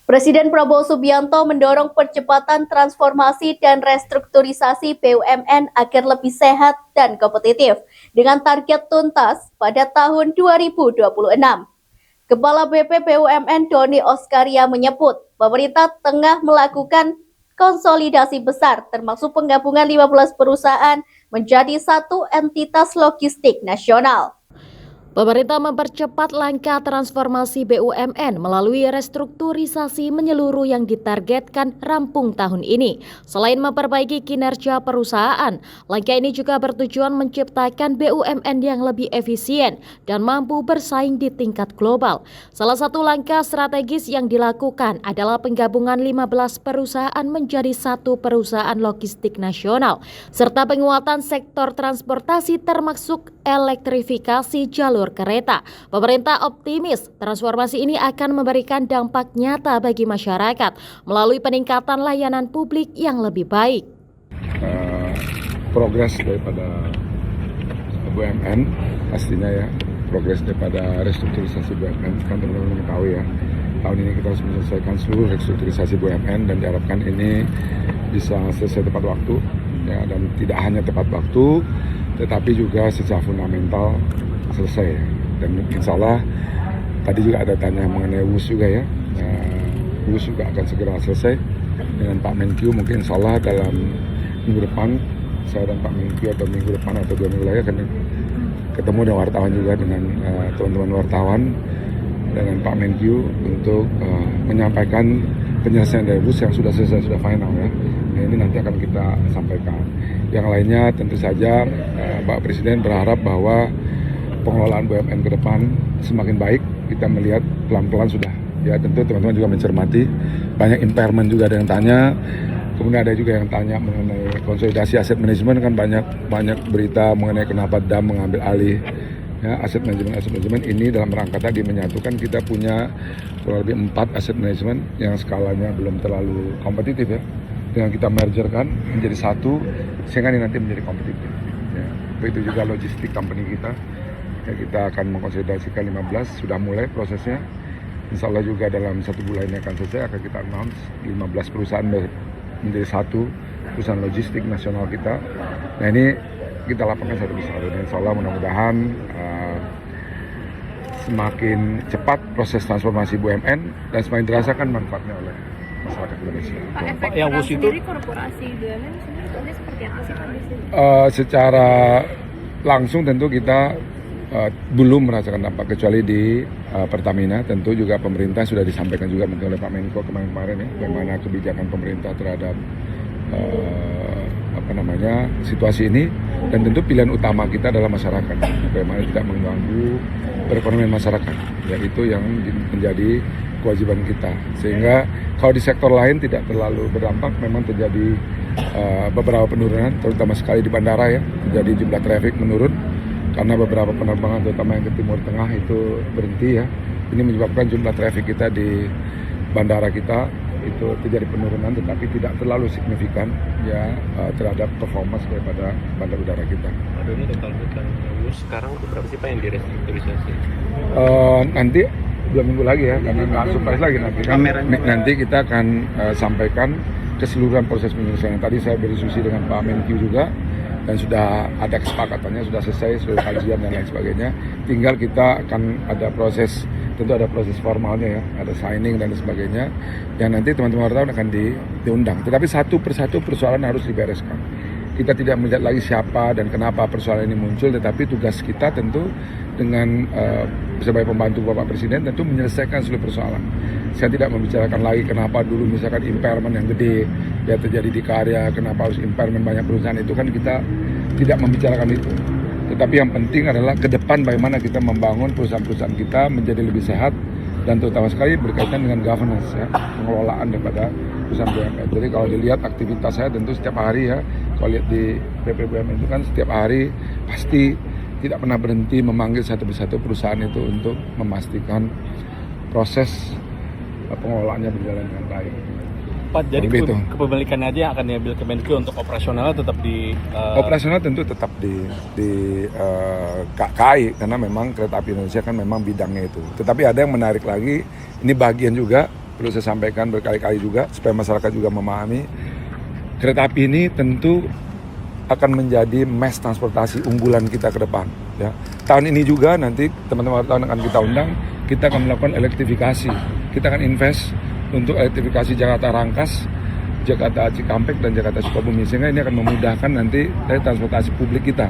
Presiden Prabowo Subianto mendorong percepatan transformasi dan restrukturisasi BUMN agar lebih sehat dan kompetitif dengan target tuntas pada tahun 2026. Kepala BP BUMN Doni Oskaria menyebut pemerintah tengah melakukan konsolidasi besar termasuk penggabungan 15 perusahaan menjadi satu entitas logistik nasional. Pemerintah mempercepat langkah transformasi BUMN melalui restrukturisasi menyeluruh yang ditargetkan rampung tahun ini. Selain memperbaiki kinerja perusahaan, langkah ini juga bertujuan menciptakan BUMN yang lebih efisien dan mampu bersaing di tingkat global. Salah satu langkah strategis yang dilakukan adalah penggabungan 15 perusahaan menjadi satu perusahaan logistik nasional, serta penguatan sektor transportasi termasuk elektrifikasi jalur kereta. Pemerintah optimis transformasi ini akan memberikan dampak nyata bagi masyarakat melalui peningkatan layanan publik yang lebih baik. Progres daripada BUMN pastinya ya, progres daripada restrukturisasi BUMN kan teman-teman mengetahui ya. Tahun ini kita harus menyelesaikan seluruh restrukturisasi BUMN dan diharapkan ini bisa selesai tepat waktu ya, dan tidak hanya tepat waktu tetapi juga secara fundamental selesai. Dan insya Allah tadi juga ada tanya mengenai WUS juga ya, WUS juga akan segera selesai dengan Pak Menkyu. Mungkin insya Allah dalam minggu depan saya dan Pak Menkyu atau minggu depan atau 2 minggu lagi akan ketemu dengan wartawan juga, dengan teman-teman wartawan dengan Pak Menkyu untuk menyampaikan penyelesaian dari WUS yang sudah selesai, sudah final ya. Nah, ini nanti akan kita sampaikan. Yang lainnya tentu saja Pak Presiden berharap bahwa pengelolaan BUMN ke depan semakin baik. Kita melihat pelan-pelan sudah ya, tentu teman-teman juga mencermati banyak impairment juga ada yang tanya. Kemudian ada juga yang tanya mengenai konsolidasi aset manajemen, kan banyak berita mengenai kenapa DAM mengambil alih ya, aset manajemen ini dalam rangka tadi menyatukan. Kita punya kurang lebih 4 aset manajemen yang skalanya belum terlalu kompetitif ya, dengan kita mergerkan menjadi satu sehingga ini nanti menjadi kompetitif ya. Begitu juga logistik company kita ya, kita akan mengkonsolidasikan 15, sudah mulai prosesnya. Insya Allah juga dalam 1 bulan ini akan selesai, akan kita announce 15 perusahaan menjadi satu perusahaan logistik nasional kita. Nah ini kita lakukan satu persatu dan insya Allah mudah-mudahan semakin cepat proses transformasi BUMN dan semakin dirasakan manfaatnya oleh masyarakat Indonesia. Pak, yang WUS itu korporasi BUMN sebenarnya seperti apa sih Pak? Secara langsung tentu kita belum merasakan dampak, kecuali di Pertamina. Tentu juga pemerintah sudah disampaikan juga mungkin oleh Pak Menko kemarin ya, bagaimana kebijakan pemerintah terhadap situasi ini, dan tentu pilihan utama kita adalah masyarakat, bagaimana tidak mengganggu perekonomian masyarakat ya, itu yang menjadi kewajiban kita. Sehingga kalau di sektor lain tidak terlalu berdampak, memang terjadi beberapa penurunan terutama sekali di bandara ya, terjadi jumlah traffic menurun karena beberapa penerbangan terutama yang ke Timur Tengah itu berhenti ya. Ini menyebabkan jumlah traffic kita di bandara kita itu terjadi penurunan, tetapi tidak terlalu signifikan ya terhadap performance daripada bandar udara kita. Aduh, ini total hutang WUS sekarang itu berapa sih Pak yang direstrukturisasi? Nanti 2 minggu lagi ya, karena nggak surprise lagi nanti kan. Nanti kita akan sampaikan keseluruhan proses penyelesaian. Tadi saya berdiskusi dengan Pak Menkyu juga, dan sudah ada kesepakatannya, sudah selesai, sudah kajian dan lain sebagainya. Tinggal kita akan ada proses, tentu ada proses formalnya ya, ada signing dan sebagainya, yang nanti teman-teman wartawan akan diundang. Tetapi satu persatu persoalan harus dibereskan. Kita tidak melihat lagi siapa dan kenapa persoalan ini muncul, tetapi tugas kita tentu dengan sebagai pembantu Bapak Presiden tentu menyelesaikan seluruh persoalan. Saya tidak membicarakan lagi kenapa dulu misalkan impairment yang gede ya terjadi di Karya, kenapa harus impairment banyak perusahaan, itu kan kita tidak membicarakan itu. Tetapi yang penting adalah ke depan bagaimana kita membangun perusahaan-perusahaan kita menjadi lebih sehat, dan terutama sekali berkaitan dengan governance ya, pengelolaan daripada perusahaan BUMN. Jadi kalau dilihat aktivitas saya tentu setiap hari ya, kalau lihat di BP BUMN itu kan setiap hari pasti tidak pernah berhenti memanggil satu persatu perusahaan itu untuk memastikan proses pengelolaannya berjalan dengan baik. Pak, jadi kepemilikannya aja yang akan diambil Kemenkyu, untuk operasionalnya tetap di operasional tentu tetap di KAI, karena memang Kereta Api Indonesia kan memang bidangnya itu. Tetapi ada yang menarik lagi, ini bagian juga perlu saya sampaikan berkali-kali juga supaya masyarakat juga memahami, kereta api ini tentu akan menjadi mass transportasi unggulan kita ke depan. Ya. Tahun ini juga nanti teman-teman wartawan akan kita undang, kita akan melakukan elektrifikasi. Kita akan invest untuk elektrifikasi Jakarta Rangkas, Jakarta Cikampek, dan Jakarta Sukabumi, sehingga ini akan memudahkan nanti transportasi publik kita.